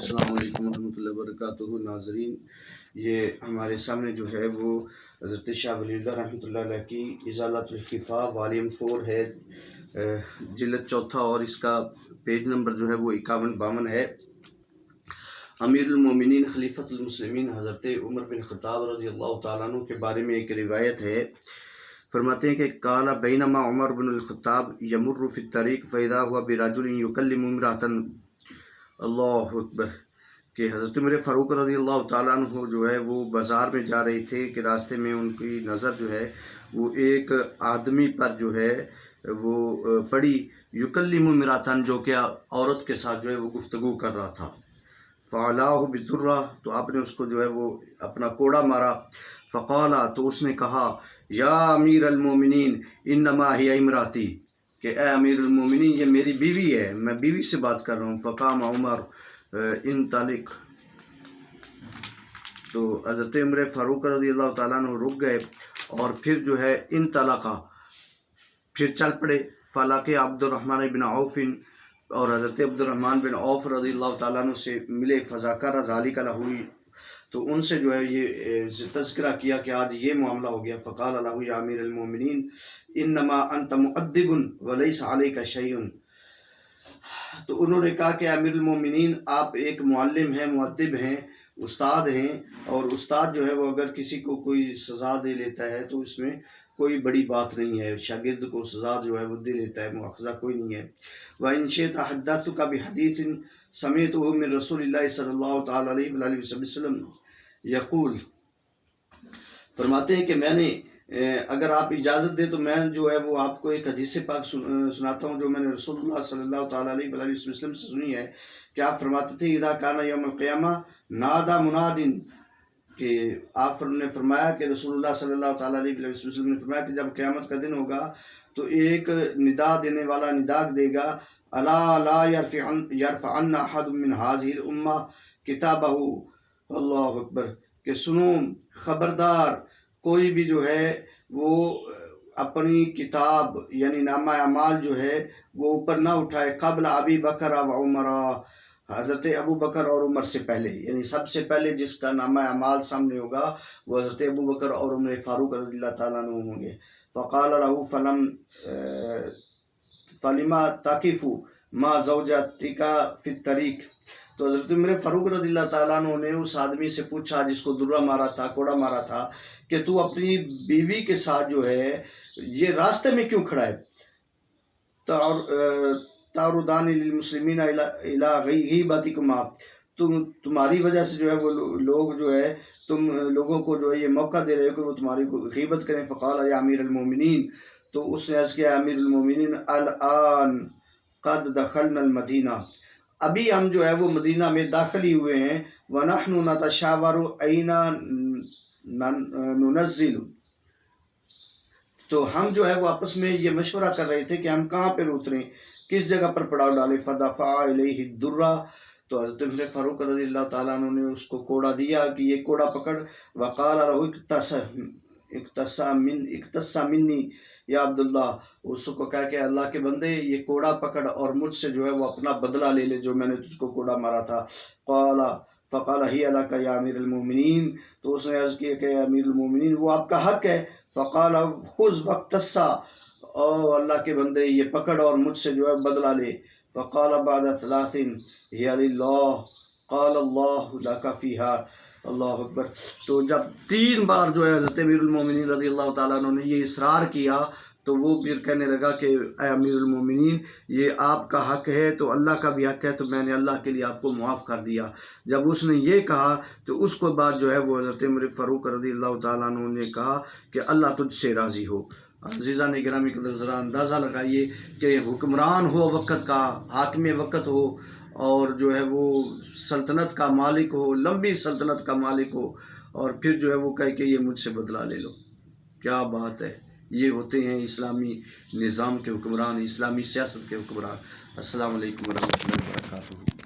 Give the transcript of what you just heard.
السلام علیکم ورحمۃ اللہ وبرکاتہ ناظرین، یہ ہمارے سامنے جو ہے وہ حضرت شاہ ولی اللہ رحمۃ اللہ علیہ کی ازالۃ الخفا والیوم 4 ہے، جلد 4 اور اس کا پیج نمبر جو ہے وہ 51-52 ہے۔ امیر المومنین خلیفۃ المسلمین حضرت عمر بن خطاب رضی اللہ تعالیٰ عنہ کے بارے میں ایک روایت ہے۔ فرماتے ہیں کہ قال بینما عمر بن الخطاب یمر فی الطریق فاذا هو برجل یکلم امرأۃ، اللہ اکبر، کہ حضرت عمر فاروق رضی اللہ تعالیٰ عنہ جو ہے وہ بازار میں جا رہے تھے کہ راستے میں ان کی نظر جو ہے وہ ایک آدمی پر جو ہے وہ پڑی، یکلم امرأۃ، جو کہ عورت کے ساتھ جو ہے وہ گفتگو کر رہا تھا۔ فعلاه بالدرہ، تو آپ نے اس کو جو ہے وہ اپنا کوڑا مارا۔ فقال، تو اس نے کہا، یا امیر المومنین انما ہی امراتی، کہ اے امیر المومنین یہ میری بیوی ہے، میں بیوی سے بات کر رہا ہوں۔ فقام عمر انطلق، تو حضرت عمر فاروق رضی اللہ تعالیٰ عنہ رک گئے اور پھر جو ہے انطلقہ، پھر چل پڑے۔ فلاقی عبد الرحمن بن عوف، اور حضرت عبد الرحمن بن عوف رضی اللہ تعالیٰ عنہ سے ملے۔ فذاکر ذالک لہ، تو ان سے جو ہے یہ تذکرہ کیا کہ آج یہ معاملہ ہو گیا۔ فقال لہ یا امیر المومنین انما انت مؤدب ولیس علیک شیء، تو انہوں نے کہا کہ امیر المومنین آپ ایک معلم ہیں، مؤدب ہیں، استاد ہیں، اور استاد جو ہے وہ اگر کسی کو کوئی سزا دے لیتا ہے تو اس میں کوئی بڑی بات نہیں ہے، شاگرد کو سزا جو ہے وہ دے لیتا ہے، مؤاخذہ کوئی نہیں ہے۔ وَإِن شِئْتَ حَدَّثْتُكَ بِحَدِيثٍ سَمِعْتُهُ مِن رسول اللہ صلی اللہ تعالیٰ علیہ وآلہ وسلم یقول، فرماتے ہیں کہ میں نے اگر آپ اجازت دیں تو میں جو ہے وہ آپ کو ایک حدیث پاک سناتا ہوں جو میں نے رسول اللہ صلی اللہ تعالیٰ علیہ وآلہ وسلم سے سنی ہے، کہ آپ فرماتے تھے اذا کان یوم القیامہ نادى مناد، کہ آپ نے فرمایا کہ رسول اللہ صلی اللہ تعالیٰ علیہ وسلم نے فرمایا کہ جب قیامت کا دن ہوگا تو ایک ندا دینے والا ندا دے گا، الا لا یرفعن احد من هذه الامہ کتابہ، اللہ اکبر، کہ سنو خبردار کوئی بھی جو ہے وہ اپنی کتاب یعنی نامہ اعمال جو ہے وہ اوپر نہ اٹھائے، قبل ابی بکر و عمر، حضرت ابو بکر اور عمر سے پہلے، یعنی سب سے پہلے جس کا نامہ اعمال سامنے ہوگا وہ حضرت ابو بکر اور عمر فاروق رضی اللہ تعالیٰ عنہ ہوں گے۔ فقال له فلما تقف ما زوجتك في الطريق، تو حضرت عمر فاروق رضی اللہ تعالیٰ عنہ نے اس آدمی سے پوچھا جس کو درہ مارا تھا، کوڑا مارا تھا، کہ تو اپنی بیوی کے ساتھ جو ہے یہ راستے میں کیوں کھڑا ہے؟ تعرضان للمسلمین الی غیبتکما، تمہاری وجہ سے جو ہے وہ لوگ جو ہے تم لوگوں کو جو ہے یہ موقع دے رہے ہو کہ وہ تمہاری غیبت کریں۔ فقال یا امیر المومنین، تو اس نے عرض کیا امیر المومنین الان قد دخلنا المدینہ، ابھی ہم جو ہے وہ مدینہ میں داخل ہی ہوئے ہیں، ونحن نتشاور این ننزل، تو ہم جو ہے وہ آپس میں یہ مشورہ کر رہے تھے کہ ہم کہاں پر اتریں، کس جگہ پر پڑاؤ ڈالیں۔ فدفع الیہ الدرہ، تو حضرت عمر فاروق رضی اللہ تعالیٰ عنہ نے اس کو کوڑا دیا کہ یہ کوڑا پکڑ۔ وقال له اقتص منی یا عبداللہ، اس کو کہا کہ اللہ کے بندے یہ کوڑا پکڑ اور مجھ سے جو ہے وہ اپنا بدلہ لے لے جو میں نے تجھ کو کوڑا مارا تھا۔ فقال ہی لک یا امیر المومنین، تو اس نے عرض کیا کہ امیر المومنین وہ آپ کا حق ہے۔ فقال خذ واقتص، او اللہ کے بندے یہ پکڑ اور مجھ سے جو ہے بدلہ لے۔ فقال بعد ثلاث ہی للہ قال اللہ لک فیہا، اللہ اکبر، تو جب 3 بار جو ہے حضرت امیر المومنین رضی اللہ تعالیٰ عنہ نے یہ اصرار کیا تو وہ پھر کہنے لگا کہ اے امیر المومنین یہ آپ کا حق ہے تو اللہ کا بھی حق ہے، تو میں نے اللہ کے لیے آپ کو معاف کر دیا۔ جب اس نے یہ کہا تو اس کو بعد جو ہے وہ حضرت عمر فاروق رضی اللہ تعالیٰ عنہ نے کہا کہ اللہ تجھ سے راضی ہو۔ عزیزان گرامی قدر، ذرا اندازہ لگائیے کہ حکمران ہو وقت کا، حاکم وقت ہو، اور جو ہے وہ سلطنت کا مالک ہو، لمبی سلطنت کا مالک ہو، اور پھر جو ہے وہ کہے کہ یہ مجھ سے بدلہ لے لو، کیا بات ہے! یہ ہوتے ہیں اسلامی نظام کے حکمران، اسلامی سیاست کے حکمران۔ السلام علیکم ورحمۃ اللہ وبرکاتہ۔